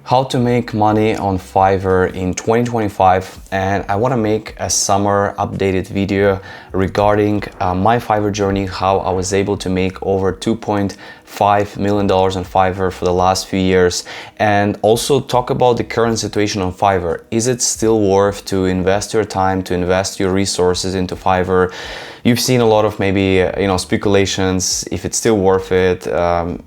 How to make money on Fiverr in 2025, and I want to make a summer updated video regarding my Fiverr journey, how I was able to make over $2.5 million on Fiverr for the last few years, and also talk about the current situation on Fiverr. Is it still worth to invest your time, to invest your resources into Fiverr? You've seen a lot of maybe speculations if it's still worth it,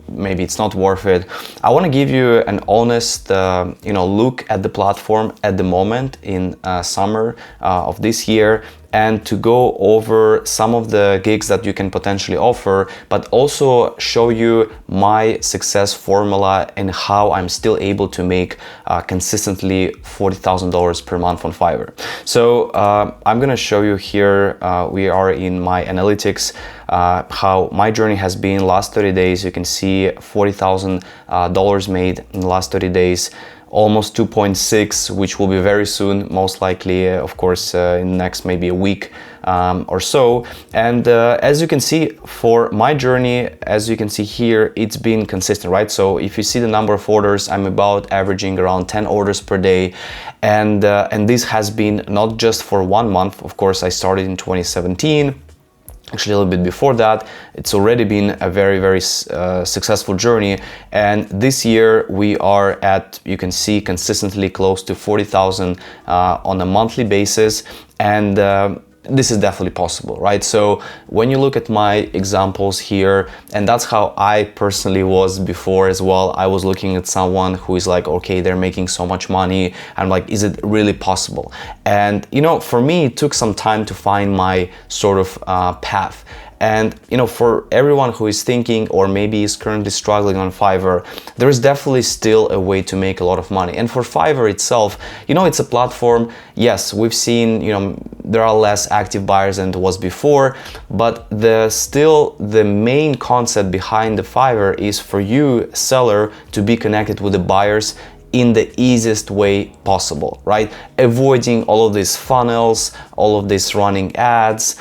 maybe it's not worth it. I want to give you an honest look at the platform at the moment in summer of this year, and to go over some of the gigs that you can potentially offer, but also show you my success formula and how I'm still able to make consistently $40,000 per month on Fiverr. So I'm gonna show you here, we are in my analytics, how my journey has been last 30 days. You can see $40,000 made in the last 30 days. Almost 2.6, which will be very soon, most likely, of course, in the next maybe a week or so. And as you can see, for my journey, as you can see here, it's been consistent, right? So if you see the number of orders, I'm about averaging around 10 orders per day. And this has been not just for 1 month. Of course, I started in 2017. Actually, a little bit before that. It's already been a very successful journey, and this year we are at, you can see, consistently close to 40,000 on a monthly basis, and this is definitely possible, right? So when you look at my examples here, and that's how I personally was before as well. I was looking at someone who is like, okay, they're making so much money. I'm like, is it really possible? And for me, it took some time to find my sort of path. And for everyone who is thinking or maybe is currently struggling on Fiverr, there is definitely still a way to make a lot of money. And for Fiverr itself, it's a platform. Yes, we've seen, there are less active buyers than it was before, but the main concept behind the Fiverr is for you, seller, to be connected with the buyers in the easiest way possible, right? Avoiding all of these funnels, all of these running ads,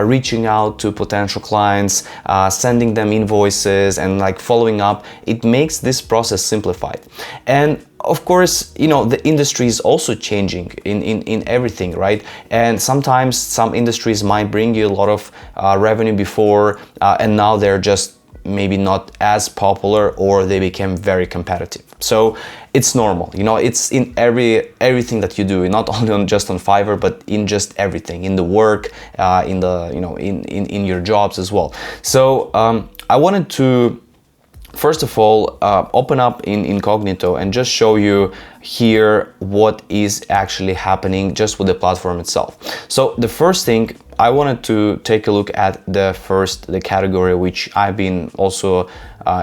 reaching out to potential clients, sending them invoices and following up. It makes this process simplified. And of course, the industry is also changing in everything, right? And sometimes some industries might bring you a lot of revenue before, and now they're just maybe not as popular, or they became very competitive. So it's normal, it's in everything that you do, not only just on Fiverr, but in just everything, in the work, in the in your jobs as well. So I wanted to first of all open up in incognito and just show you here what is actually happening just with the platform itself. So the first thing, I wanted to take a look at the category which I've been also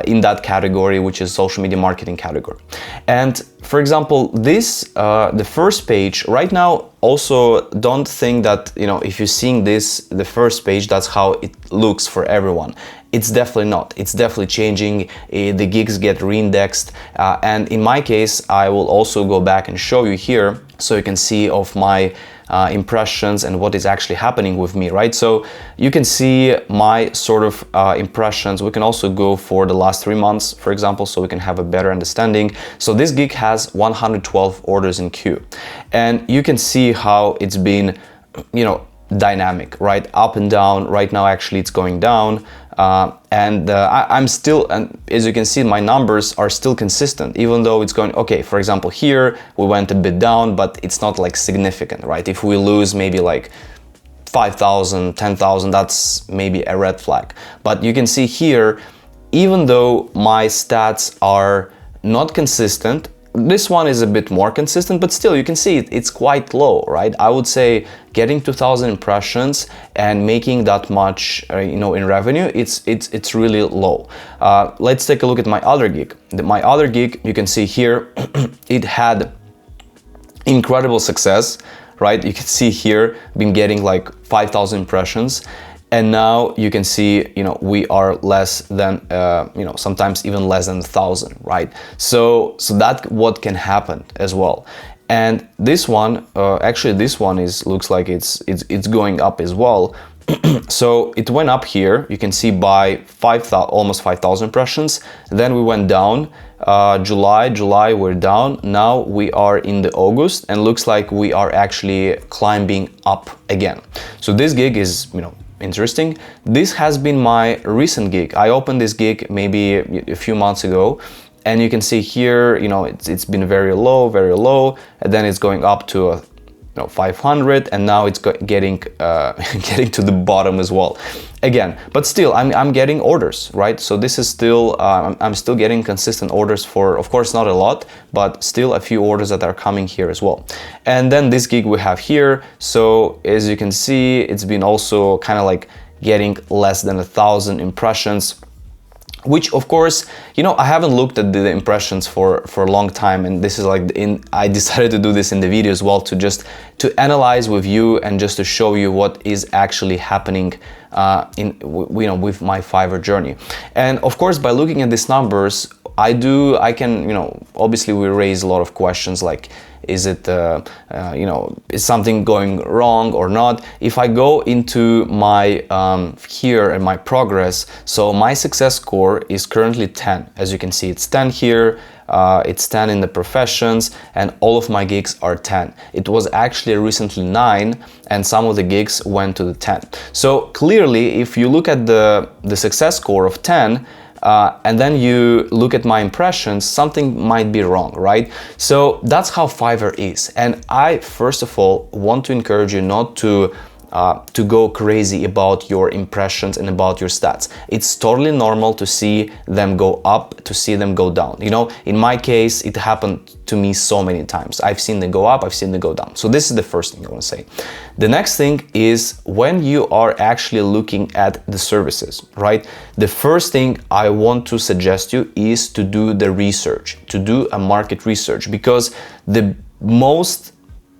in that category, which is social media marketing category. And for example, the first page right now, also don't think that, if you're seeing the first page, that's how it looks for everyone. It's definitely not. It's definitely changing. The gigs get reindexed. And in my case, I will also go back and show you here so you can see of my impressions and what is actually happening with me, right? So you can see my sort of impressions. We can also go for the last 3 months, for example, so we can have a better understanding. So this gig has 112 orders in queue, and you can see how it's been, dynamic, right? Up and down. Right now, actually, it's going down. I'm still, and as you can see, my numbers are still consistent, even though it's going, okay, for example, here we went a bit down, but it's not significant, right? If we lose maybe 5,000, 10,000, that's maybe a red flag. But you can see here, even though my stats are not consistent, this one is a bit more consistent, but still you can see it's quite low, right? I would say getting 2,000 impressions and making that much, in revenue, it's really low. Let's take a look at my other gig. My other gig, you can see here, it had incredible success, right? You can see here, been getting 5,000 impressions. And now you can see, we are less than, sometimes even less than 1,000, right? So that what can happen as well. And this one, actually, this one looks like it's going up as well. So it went up here, you can see by almost 5,000 impressions. Then we went down July we're down. Now we are in the August, and looks like we are actually climbing up again. So this gig is, interesting. This has been my recent gig. I opened this gig maybe a few months ago, and you can see here, it's been very low, and then it's going up to 500, and now it's getting to the bottom as well again. But still, I'm getting orders, right? So this is still I'm still getting consistent orders for, of course, not a lot, but still a few orders that are coming here as well. And then this gig we have here, so as you can see, it's been also kind of like getting less than 1,000 impressions, which of course, I haven't looked at the impressions for a long time, and this is I decided to do this in the video as well, to analyze with you and just to show you what is actually happening with my Fiverr journey. And of course, by looking at these numbers, I can, obviously we raise a lot of questions like, is it, is something going wrong or not? If I go into my, here and my progress, so my success score is currently 10. As you can see, it's 10 here, it's 10 in the professions, and all of my gigs are 10. It was actually recently 9, and some of the gigs went to the 10. So clearly, if you look at the success score of 10, and then you look at my impressions, something might be wrong, right? So that's how Fiverr is. And I, first of all, want to encourage you not to go crazy about your impressions and about your stats. It's totally normal to see them go up, to see them go down. In my case, it happened to me so many times. I've seen them go up, I've seen them go down. So this is the first thing I want to say. The next thing is when you are actually looking at the services, right? The first thing I want to suggest you is to do the research, to do a market research, because the most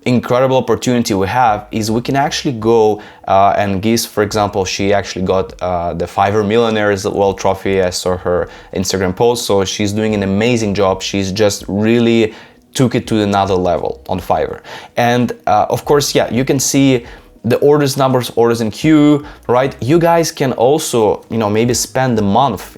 incredible opportunity we have is we can actually go and Giz, for example, she actually got the Fiverr Millionaires World Trophy. I saw her Instagram post, so she's doing an amazing job. She's just really took it to another level on Fiverr. And of course, yeah, you can see the orders numbers, orders in queue, right? You guys can also, maybe spend a month,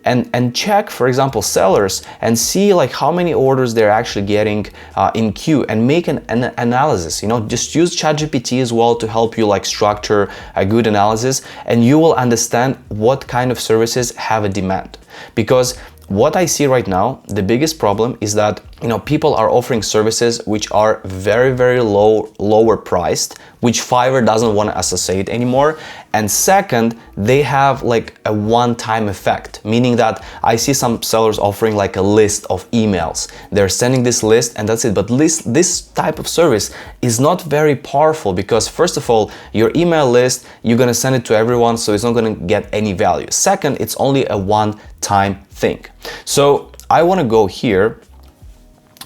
and check, for example, sellers and see like how many orders they're actually getting in queue, and make an analysis, just use ChatGPT as well to help you like structure a good analysis, and you will understand what kind of services have a demand. Because what I see right now, the biggest problem is that, people are offering services which are very, very lower priced, which Fiverr doesn't want to associate anymore. And second, they have like a one-time effect, meaning that I see some sellers offering like a list of emails. They're sending this list and that's it. But this type of service is not very powerful, because first of all, your email list, you're going to send it to everyone, so it's not going to get any value. Second, it's only a one-time thing. So I want to go here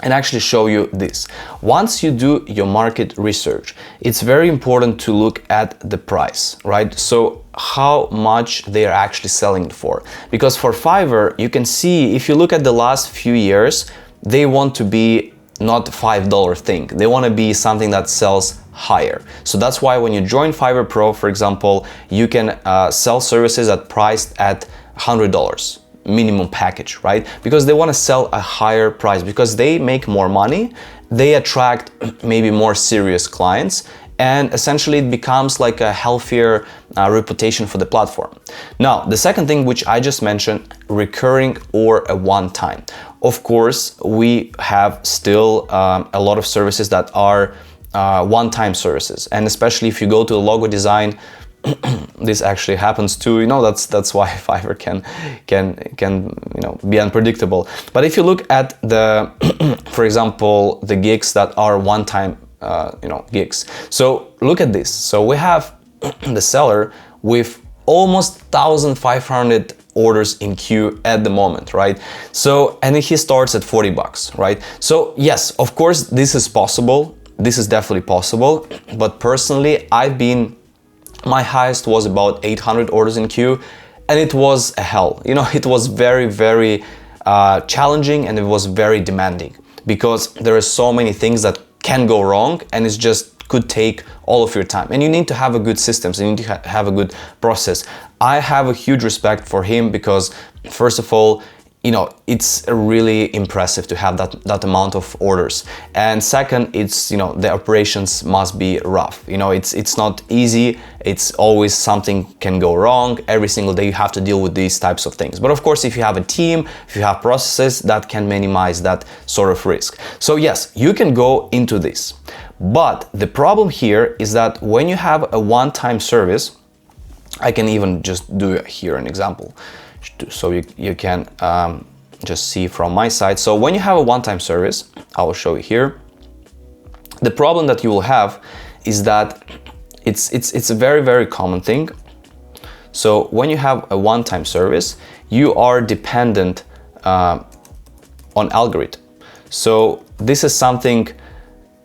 and actually show you this. Once you do your market research, it's very important to look at the price, right? So how much they are actually selling it for. Because for Fiverr, you can see, if you look at the last few years, they want to be not $5 thing. They want to be something that sells higher. So that's why when you join Fiverr Pro, for example, you can sell services that priced at $100. Minimum package, right? Because they want to sell a higher price, because they make more money, they attract maybe more serious clients, and essentially it becomes like a healthier reputation for the platform. Now, the second thing, which I just mentioned, recurring or a one-time. Of course, we have still a lot of services that are one-time services, and especially if you go to logo design, this actually happens too. That's why Fiverr can be unpredictable. But if you look at the, for example, the gigs that are one-time, gigs. So look at this. So we have the seller with almost 1,500 orders in queue at the moment, right? So, and he starts at $40, right? So yes, of course, this is possible. This is definitely possible. But personally, my highest was about 800 orders in queue, and it was a hell. It was very, very challenging, and it was very demanding, because there are so many things that can go wrong, and it's just could take all of your time. And you need to have a good systems, you need to have a good process. I have a huge respect for him, because first of all, it's really impressive to have that amount of orders. And second, it's, the operations must be rough. It's not easy. It's always something can go wrong. Every single day you have to deal with these types of things. But of course, if you have a team, if you have processes, that can minimize that sort of risk. So yes, you can go into this. But the problem here is that when you have a one-time service, I can even just do here an example, so you can just see from my side. So when you have a one-time service, I will show you here. The problem that you will have is that it's a very, very common thing. So when you have a one-time service, you are dependent on algorithm. So this is something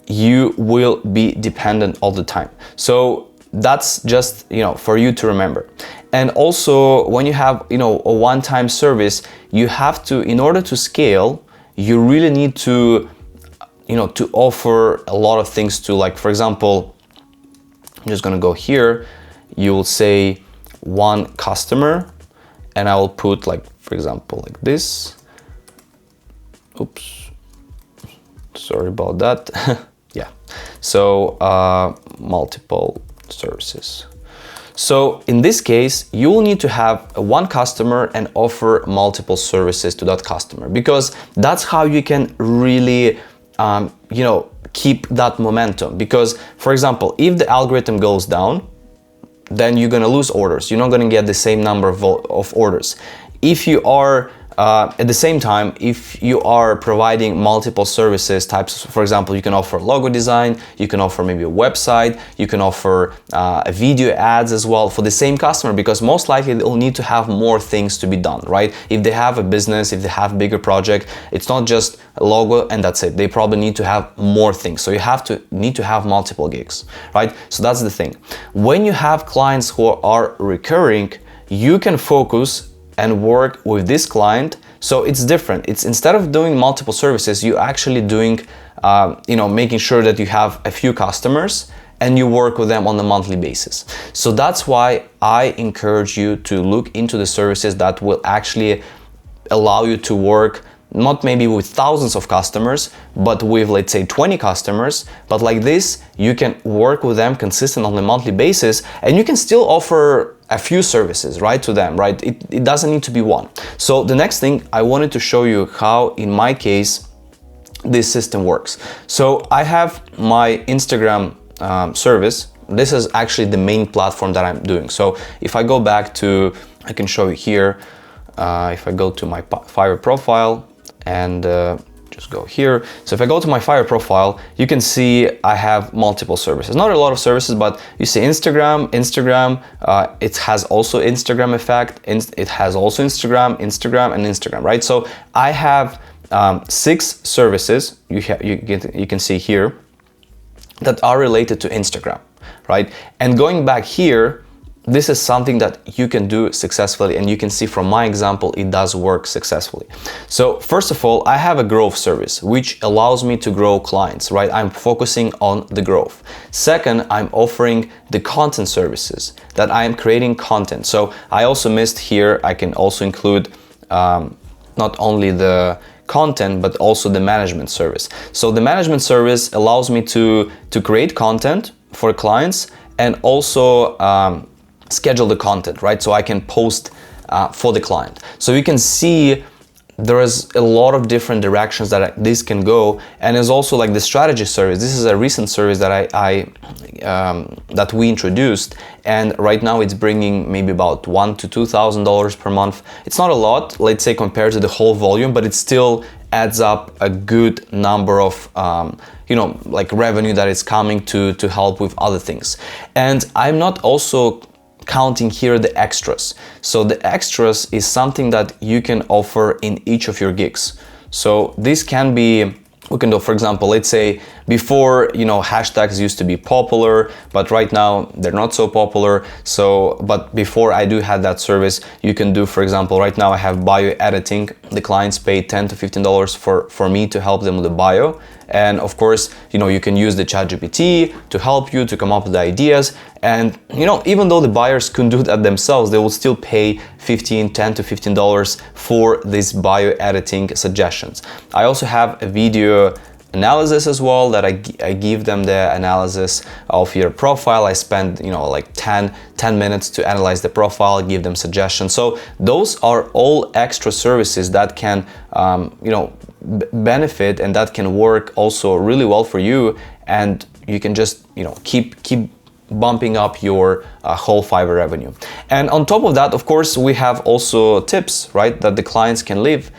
you will be dependent all the time. So that's just, for you to remember. And also when you have, a one-time service, you have to, in order to scale, you really need to, to offer a lot of things to, like, for example, I'm just gonna go here, you will say one customer, and I will put, like, for example, like this. Oops, sorry about that. Yeah, so multiple services. So in this case, you will need to have one customer and offer multiple services to that customer, because that's how you can really, keep that momentum. Because, for example, if the algorithm goes down, then you're gonna lose orders. You're not gonna get the same number of orders. If you are at the same time, if you are providing multiple services types, for example, you can offer logo design, you can offer maybe a website, you can offer a video ads as well for the same customer, because most likely they'll need to have more things to be done, right? If they have a business, if they have a bigger project, it's not just a logo and that's it. They probably need to have more things. So you need to have multiple gigs, right? So that's the thing. When you have clients who are recurring, you can focus and work with this client. So it's different. It's, instead of doing multiple services, you actually doing, making sure that you have a few customers and you work with them on a monthly basis. So that's why I encourage you to look into the services that will actually allow you to work not maybe with thousands of customers, but with, let's say, 20 customers. But like this, you can work with them consistent on a monthly basis, and you can still offer a few services, right, to them, right? It doesn't need to be one. So the next thing, I wanted to show you how, in my case, this system works. So I have my Instagram service. This is actually the main platform that I'm doing. So if I go back to, I can show you here, if I go to my Fiverr profile and just go here. So if I go to my Fiverr profile, you can see I have multiple services. Not a lot of services, but you see Instagram, it has also Instagram effect, it has also Instagram, and Instagram, right? So I have 6 services, you can see here, that are related to Instagram, right? And going back here, this is something that you can do successfully, and you can see from my example, it does work successfully. So first of all, I have a growth service, which allows me to grow clients, right? I'm focusing on the growth. Second, I'm offering the content services, that I am creating content. So I also missed here, I can also include not only the content, but also the management service. So the management service allows me to create content for clients, and also schedule the content, right? So I can post for the client. So you can see there is a lot of different directions that this can go, and there's also like the strategy service. This is a recent service that that we introduced, and right now it's bringing maybe about $1,000 to $2,000 per month. It's not a lot, let's say, compared to the whole volume, but it still adds up a good number of like revenue that is coming to help with other things. And I'm not also counting here the extras. So the extras is something that you can offer in each of your gigs. So this can be, we can do, for example, let's say before, hashtags used to be popular, but right now they're not so popular. So, but before I do have that service, you can do, for example, right now I have bio editing. The clients pay $10 to $15 for me to help them with the bio. And of course, you can use the ChatGPT to help you to come up with ideas. And even though the buyers couldn't do that themselves, they will still pay $10 to $15 for these bio editing suggestions. I also have a video analysis as well, that I give them the analysis of your profile. I spend like 10 minutes to analyze the profile, give them suggestions. So those are all extra services that can benefit, and that can work also really well for you, and you can just keep bumping up your whole Fiverr revenue. And on top of that, of course, we have also tips, right, that the clients can leave.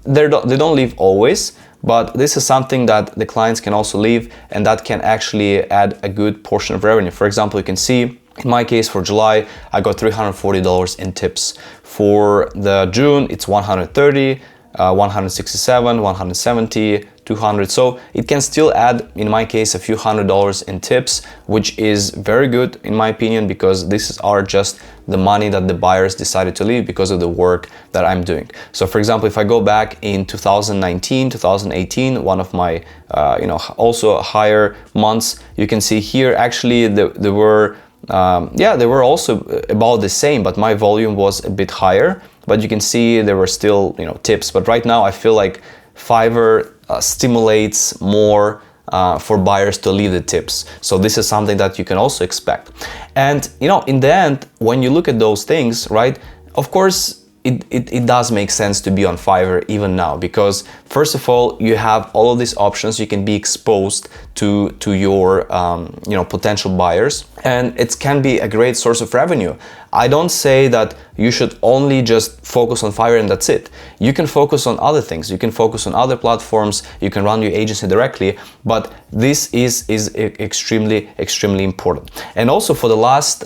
They don't leave always, but this is something that the clients can also leave, and that can actually add a good portion of revenue. For example, you can see in my case for July, I got $340 in tips. For the June, it's 130, 167, 170, 200. So it can still add, in my case, a few $100s in tips, which is very good in my opinion, because this are just the money that the buyers decided to leave because of the work that I'm doing. So for example, if I go back in 2019, 2018, one of my also higher months, you can see here actually they were also about the same, but my volume was a bit higher. But you can see there were still tips. But right now I feel like Fiverr stimulates more for buyers to leave the tips. So this is something that you can also expect. And in the end, when you look at those things, right, of course it does make sense to be on Fiverr even now, because first of all, you have all of these options. You can be exposed to your potential buyers, and it can be a great source of revenue. I don't say that you should only just focus on Fiverr and that's it. You can focus on other things. You can focus on other platforms. You can run your agency directly, but this is extremely important. And also for the last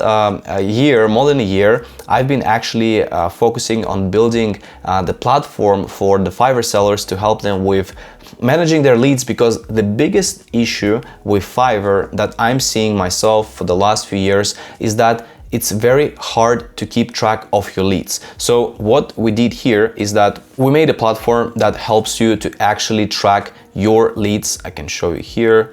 year, more than a year, I've been actually focusing on building the platform for the Fiverr sellers to help them with managing their leads, because the biggest issue with Fiverr that I'm seeing myself for the last few years is that it's very hard to keep track of your leads. So what we did here is that we made a platform that helps you to actually track your leads. I can show you here,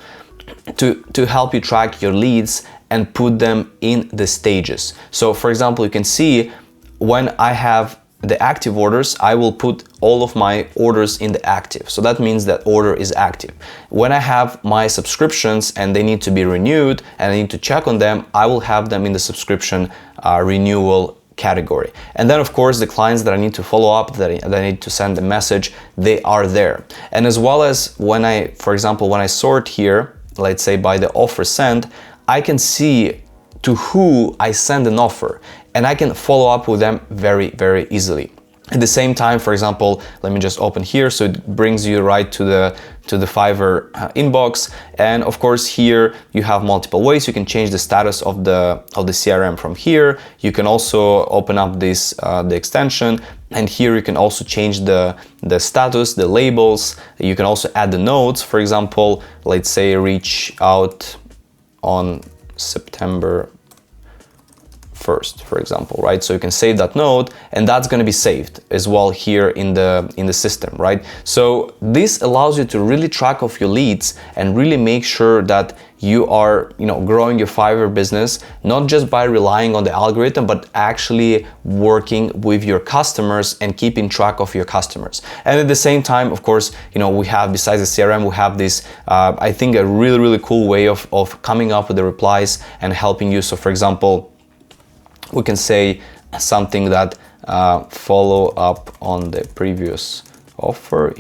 to help you track your leads and put them in the stages. So for example, you can see when I have the active orders, I will put all of my orders in the active. So that means that order is active. When I have my subscriptions and they need to be renewed and I need to check on them, I will have them in the subscription renewal category. And then of course the clients that I need to follow up, that I need to send a message, they are there. And as well as when for example, when I sort here, let's say by the offer sent, I can see to who I send an offer, and I can follow up with them very easily. At the same time, for example, let me just open here, so it brings you right to the Fiverr inbox. And of course here you have multiple ways. You can change the status of the CRM from here. You can also open up this the extension, and here you can also change the status, the labels. You can also add the notes. For example, let's say reach out on September 1st, for example, right? So you can save that note, and that's going to be saved as well here in the system, right? So this allows you to really track of your leads and really make sure that you are growing your Fiverr business, not just by relying on the algorithm, but actually working with your customers and keeping track of your customers. And at the same time, of course, we have, besides the CRM, we have this I think a really cool way of coming up with the replies and helping you. So for example, we can say something that follow up on the previous offer,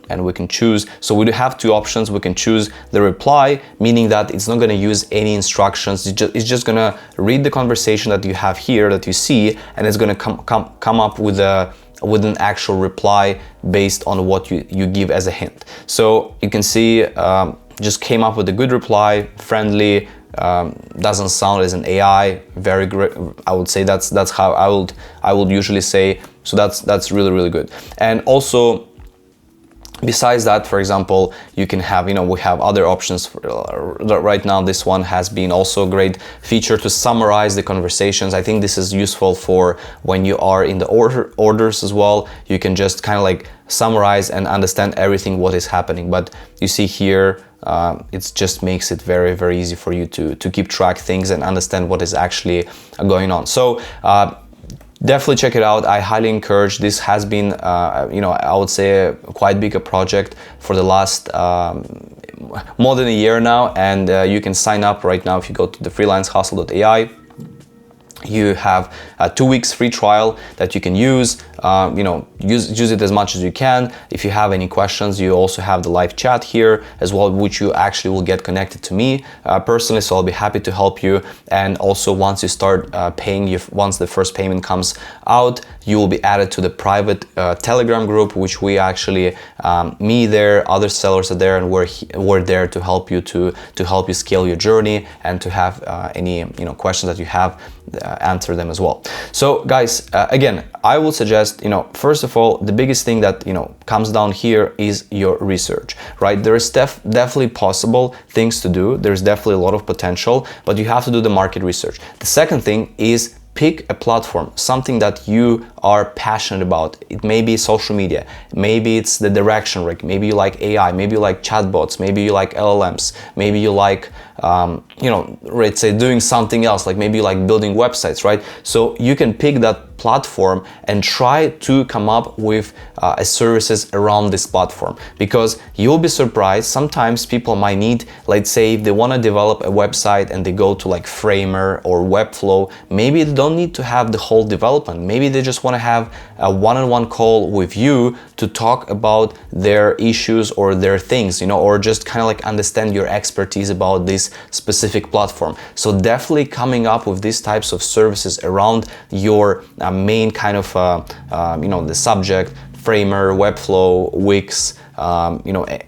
and we can choose. So we do have two options. We can choose the reply, meaning that it's not going to use any instructions. It's just going to read the conversation that you have here, that you see, and it's going to come up with an actual reply based on what you give as a hint. So you can see just came up with a good reply, friendly, doesn't sound as an AI, very great. I would say that's how I would usually say. So that's really good. And also Besides that, for example, you can have, we have other options. Right now, this one has been also a great feature to summarize the conversations. I think this is useful for when you are in the orders as well. You can just kind of like summarize and understand everything what is happening. But you see here, it just makes it very, very easy for you to keep track things and understand what is actually going on. So definitely check it out. I highly encourage. This has been, I would say quite big a project for the last more than a year now. And you can sign up right now if you go to the freelancehustle.ai. You have a 2 weeks free trial that you can use. Use it as much as you can. If you have any questions, you also have the live chat here as well, which you actually will get connected to me personally. So I'll be happy to help you. And also, once you start paying, once the first payment comes out, you will be added to the private Telegram group, which we actually, me there, other sellers are there, and we're there to help you to help you scale your journey and to have any questions that you have. Answer them as well. So guys, again, I will suggest, first of all, the biggest thing that comes down here is your research, right? There is definitely possible things to do. There's definitely a lot of potential, but you have to do the market research. The second thing is pick a platform, something that you are passionate about. It may be social media, maybe it's the direction, right? Maybe you like AI, maybe you like chatbots, maybe you like LLMs, maybe you like, let's say doing something else, like maybe you like building websites, right? So you can pick that platform and try to come up with services around this platform, because you'll be surprised. Sometimes people might need, let's say if they want to develop a website and they go to like Framer or Webflow, maybe they don't need to have the whole development. Maybe they just want to have a one-on-one call with you to talk about their issues or their things, or just kind of like understand your expertise about this specific platform. So definitely coming up with these types of services around your main kind of the subject, Framer, Webflow, Wix,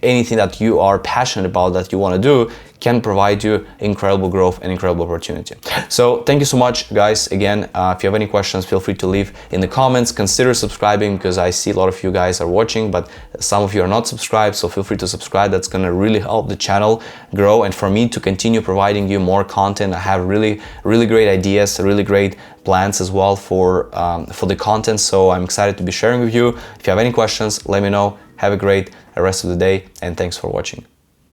anything that you are passionate about that you want to do can provide you incredible growth and incredible opportunity. So thank you so much, guys. Again, if you have any questions, feel free to leave in the comments. Consider subscribing, because I see a lot of you guys are watching, but some of you are not subscribed. So feel free to subscribe. That's going to really help the channel grow and for me to continue providing you more content. I have really, really great ideas, really great plans as well for the content. So I'm excited to be sharing with you. If you have any questions, let me know. Have a great rest of the day, and thanks for watching.